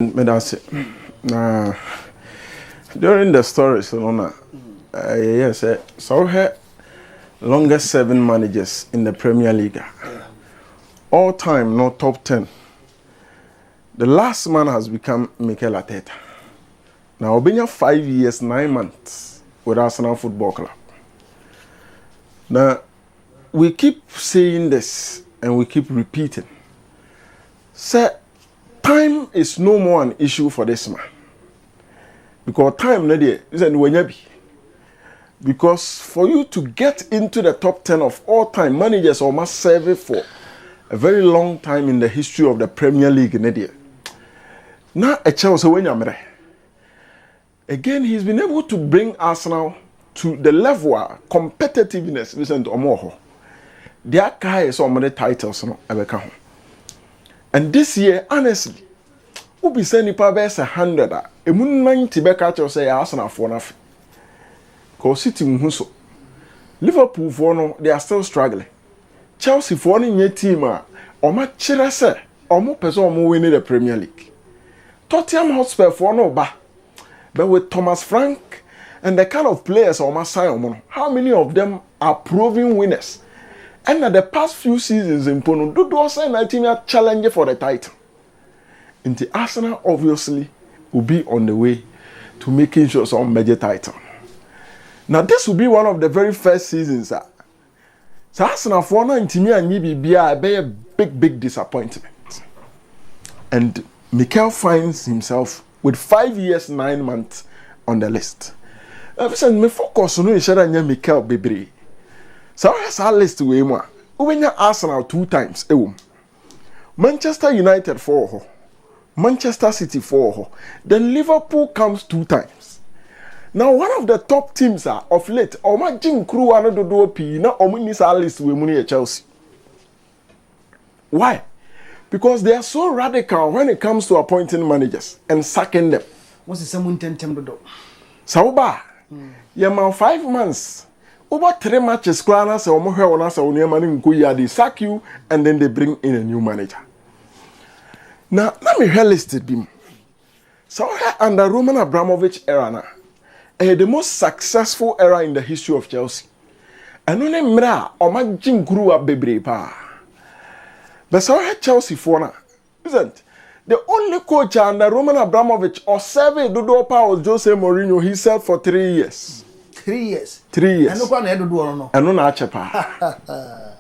That's it. During the story, yes, so her longest serving managers in the Premier League, all time, not top 10. The last man has become Mikel Arteta. Now, been 5 years, 9 months with Arsenal Football Club. Now, we keep saying this and we keep repeating. Say, time is no more an issue for this man. Because time, because for you to get into the top 10 of all time, managers almost serve for a very long time in the history of the Premier League. Now, a Chelsea when you're again, he's been able to bring Arsenal to the level of competitiveness. Listen to Omoho. Their guy is on the titles. And this year, honestly, we'll be sending Pabes 100. A moon 90 back say Arsenal for nothing. Because City Muhuso. Liverpool for no, they are still struggling. Chelsea for no team or much say or more person more winning the Premier League. Tottenham Hotspur for no ba. But with Thomas Frank and the kind of players on my side, how many of them are proving winners? And at the past few seasons in Pono, do those team are challenging for the title. And the Arsenal obviously will be on the way to making sure some major title. Now this will be one of the very first seasons. So Arsenal for now in Timmy and Yibi be a big disappointment. And Mikel finds himself with 5 years, 9 months on the list. I've me focus on each other and Mikel Bebre. So that's our list way more. We Arsenal 2 times. Manchester United 4. Manchester City 4. Then Liverpool comes 2 times. Now one of the top teams are of late. Oma Jim Crew another do P. Now Omunis our list we money Chelsea. Why? Because they are so radical when it comes to appointing managers and sacking them. What's the someone do? Sauba, man 5 months. Over 3 matches, Klana say they sack you and then they bring in a new manager. Now, let me listed him. So under Roman Abramovich era now, the most successful era in the history of Chelsea. And only Mra or my Jim grew up baby pa. But so Chelsea for now, isn't the only coach under Roman Abramovich or seven Dodo was Jose Mourinho. He served for 3 years. 3 years. 3 years. And no one had to do no. And no Chepa.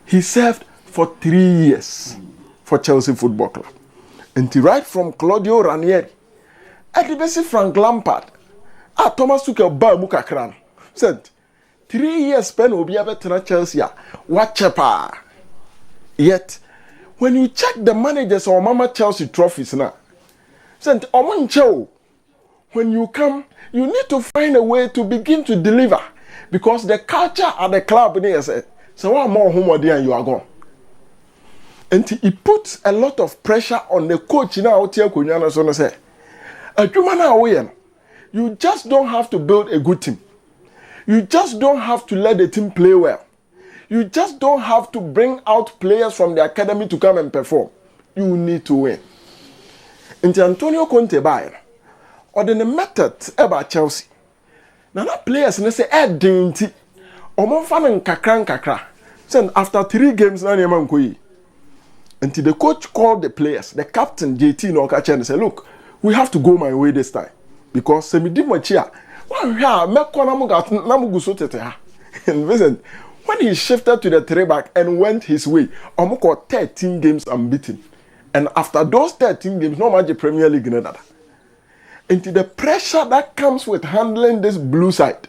He served for 3 years for Chelsea Football Club. And he right from Claudio Ranieri, at the best Frank Lampard, Thomas Tuchel Muka Kran. Said 3 years spent will be able to Chelsea. What Chepa? Yet, when you check the managers or Mama Chelsea trophies now, said when you come, you need to find a way to begin to deliver. Because the culture at the club is so one more home and you are gone. And he puts a lot of pressure on the coach now out here. You just don't have to build a good team. You just don't have to let the team play well. You just don't have to bring out players from the academy to come and perform. You need to win. And Antonio Conte buy or the method about Chelsea. Now that players say dainty or more fun and kakra. Then after 3 games na man koyi. Until the coach called the players, the captain JT Nokacha and said, look, we have to go my way this time. Because semi did my cheer. And listen, when he shifted to the 3-back and went his way, Omoko 13 games unbeaten. And after those 13 games, no magic Premier League. Into the pressure that comes with handling this blue side.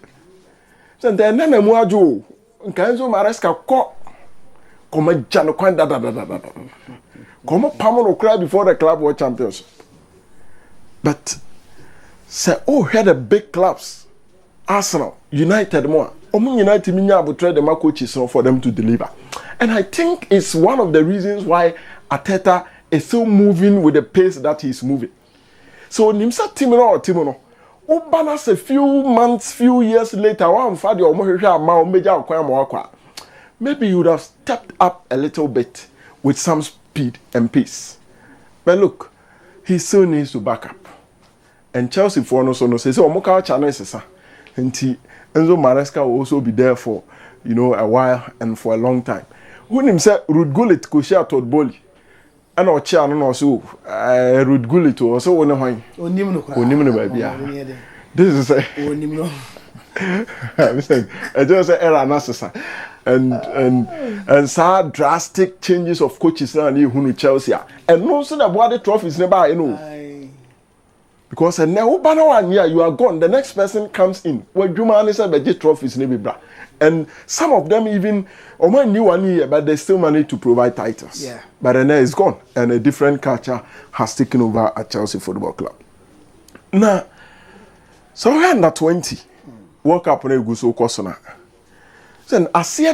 So then Muajo, Kanzo Maresca come Jano Kwanda. Come Pamelo cry before the club were champions. But say, had a big clubs. Arsenal, United more. United will try the coaches for them to deliver. And I think it's one of the reasons why Arteta is still moving with the pace that he's moving. So Nimsa Timono, Obanas a few months, few years later, maybe you would have stepped up a little bit with some speed and pace. But look, he still needs to back up. And Chelsea for no say so Omoka Chinese and Enzo Maresca will also be there for a while and for a long time. When him say Ruud Gullit could share Todd Bowley. And our chair no so Ruud Gullit also one of mine. Onimno baby. This is a Onimno. I just say era necessary. And sad drastic changes of coaches now in Chelsea. And no so that what the trophies never because now banner 1 year you are gone. The next person comes in. Well, Jumani said the trophies never bra. And some of them even new 1 year, but they still manage to provide titles. Yeah. But then it's gone, and a different culture has taken over at Chelsea Football Club. Now, so we're under 20. World Cup on a Guso Kosona. Then I see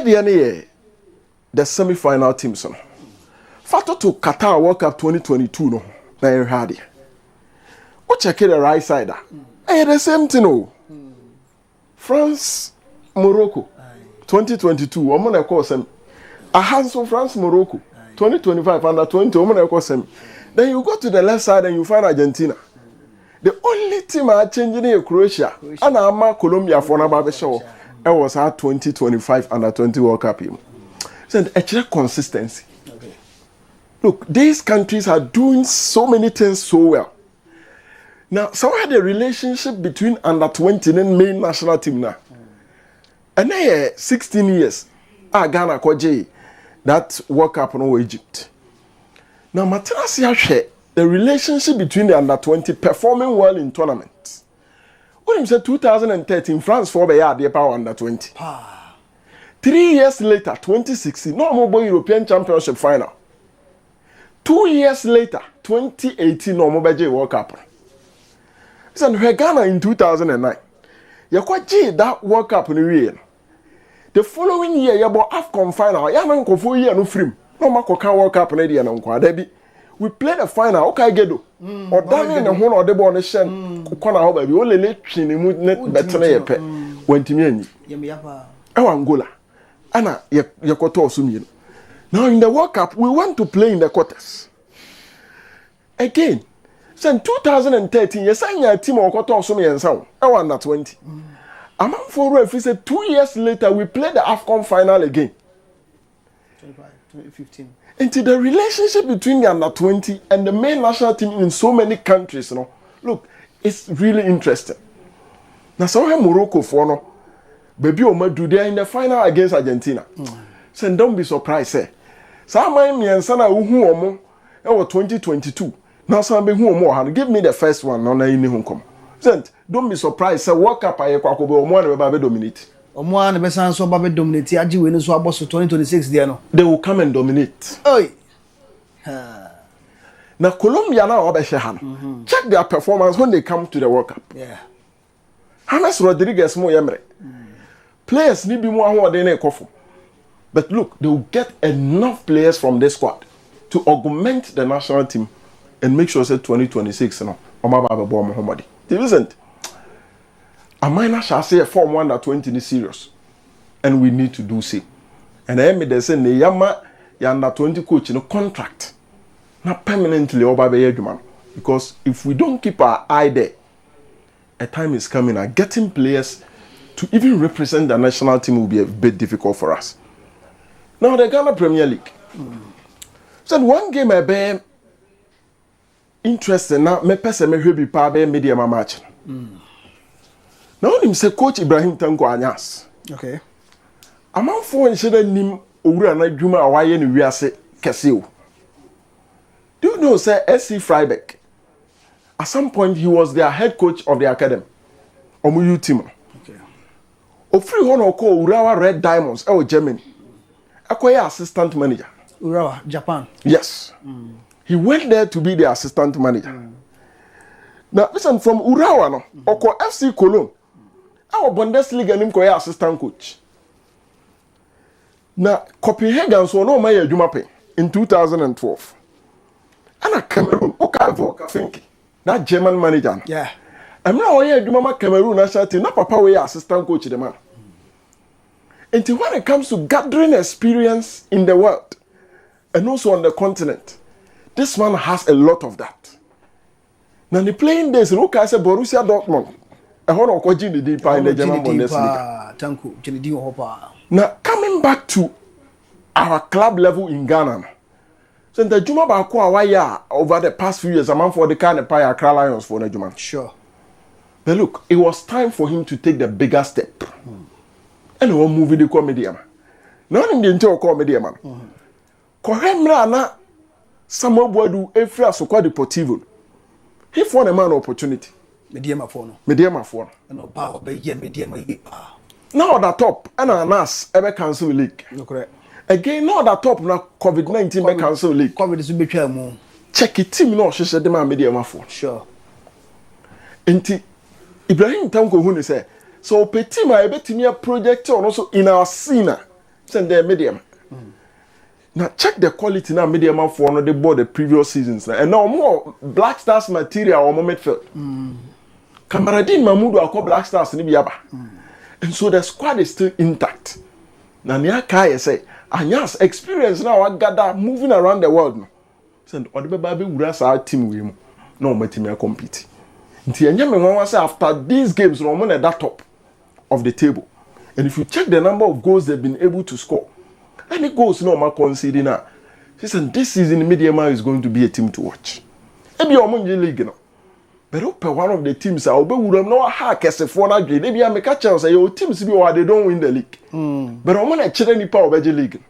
the semi-final teams. Factor to Qatar World Cup 2022 no. Now you had it. What check the right side? The same thing. No. France, Morocco, 2022. I'm gonna call them. A hands of France, Morocco, 2025 under 20. I'm gonna call them. Then you go to the left side and you find Argentina. The only team are changing is Croatia. And I'm Colombia for another show. It was our 2025 under 20 World Cup. So actually consistency. Okay. Look, these countries are doing so many things so well. Now, so I had a relationship between under 20 and main national team now. And then 16 years, Ghana Kwaji, that World Cup in Egypt. Now, Matanasi the relationship between the under 20 performing well in tournaments. When you said 2013, France for the power under 20. 3 years later, 2016, no more European Championship final. 2 years later, 2018, no more World Cup. So Ghana in 2009, you quite that World Cup in the year. The following year, you bought AFCON final. You haven't got 4 years no free. No more World Cup in the year. We played the final. Okay, Gedo. Or Daniel and one or the born shen. Kona ho baby. Only let chini net better na yepe. Went to me. Angola. Anna yakoto sumi. Now in the World Cup, we went to play in the quarters. Again. So in 2013, you signed your team or quarter sumi and sound. I won that 20. I'm for referee said 2 years later we played the AFCON final again. 2015. Into the relationship between the under 20 and the main national team in so many countries, look, it's really interesting. Now, so Morocco for no, baby, do they in the final against Argentina? So don't be surprised, say. So me and Sana who omo, 2022. Now, some who omo, give me the first one. On the don't be surprised. Say World Cup aye kwakobe omo na dominate. Omo na besan so ba be dominate agi we no so abo so 2026 there no. They will come and dominate. Oi. Now Colombia now obehye check their performance when they come to the World Cup. Yeah. James Rodriguez mo yemre. Players ni bi mo ahode na ekofo. But look, they will get enough players from this squad to augment the national team and make sure say 2026 no omaba be bo Muhammad. It isn't. A minor shall say a form 1 that 20 is serious. And we need to do so. And I made the same Yama under 20 coach in a contract. Not permanently over the man. Because if we don't keep our eye there, a time is coming and getting players to even represent the national team will be a bit difficult for us. Now the Ghana Premier League. So one game I be interesting now, me person me be pa be media match. Now him say coach Ibrahim Tanko Anyas. Okay. Amanfo nhyeda nim owura na dwuma awaye ne wiase kese o. Do you know say SC Freiburg? At some point he was their head coach of the academy. Omu team. Okay. Ofri hono ko Urawa Red Diamonds Germany. Akoya assistant manager. Urawa, Japan. Yes. He went there to be the assistant manager. Now listen, from Urawa no, oko FC Cologne. Our Bundesliga nim koya assistant coach. Now Copenhagen so no my adwuma pe in 2012. And a Cameroon, okay, that German manager. Yeah. I'm now here adwuma Cameroon national team. Na papa we assistant coach the man. And when it comes to gathering experience in the world and also on the continent, this man has a lot of that. Now the playing days, look I say Borussia Dortmund. I want to call Gini Deepa in the German Bundesliga. Thank you, Gini Deepa. Now coming back to our club level in Ghana. So the Juma Bakwa waya over the past few years, a man for the kind of Paya Accra Lions for the Juma. Sure. But look, it was time for him to take the bigger step. And we movie the comedy man. Now in the entire comedy man. Kohemra na Samuel Boadu Efra Sokwa Deportivo. He found a man opportunity. Mediama phone. Mediama phone. No power, but yeah, mediama. Now the top and Anas ever cancel league. No correct. Again, now the top now COVID-19 be cancel league. COVID is be try more. Check it team no she said the man mediama phone. Sure. Enti Ibrahim Tanko who say so pe team a betimi a project on also in our scene send the medium. Now check the quality now medium for no they bought the previous seasons and now more Black Stars material or midfield. Kamaradin Mahmoud akọ Black Stars ni biaba. And so the squad is still intact. Now near Kai say Anyas experience now I gather moving around the world no. Send Odebe be wura sa team we mu. No metimi compete. Nti enye me wan say after these games no mo na that top of the table. And if you check the number of goals they've been able to score, any goals no ma conceding now. Listen, this season Mediama is going to be a team to watch. Ebi o mo nje league no. But one of the teams I be wura no ha kese for na dwe. Ebi am ka chance say your teams be they don't win the league. But o mo na chere nipa obeje league.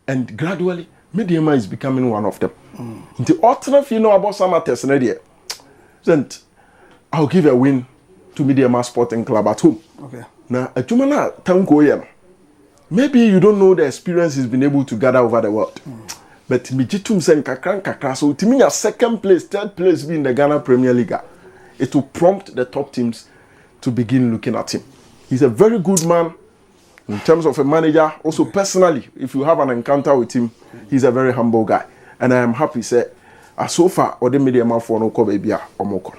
And gradually Mediama is becoming one of them. The alternate you know about some matters na there. Sent I'll give a win to Mediama Sporting Club at home. Okay. Now, a Jumana Tanko yen. Maybe you don't know the experience he's been able to gather over the world. But Mijitum sen kakran so to me a second place, third place be in the Ghana Premier League. It will prompt the top teams to begin looking at him. He's a very good man in terms of a manager. Also personally, if you have an encounter with him, he's a very humble guy. And I am happy say so far or the Mediama for no baby or more.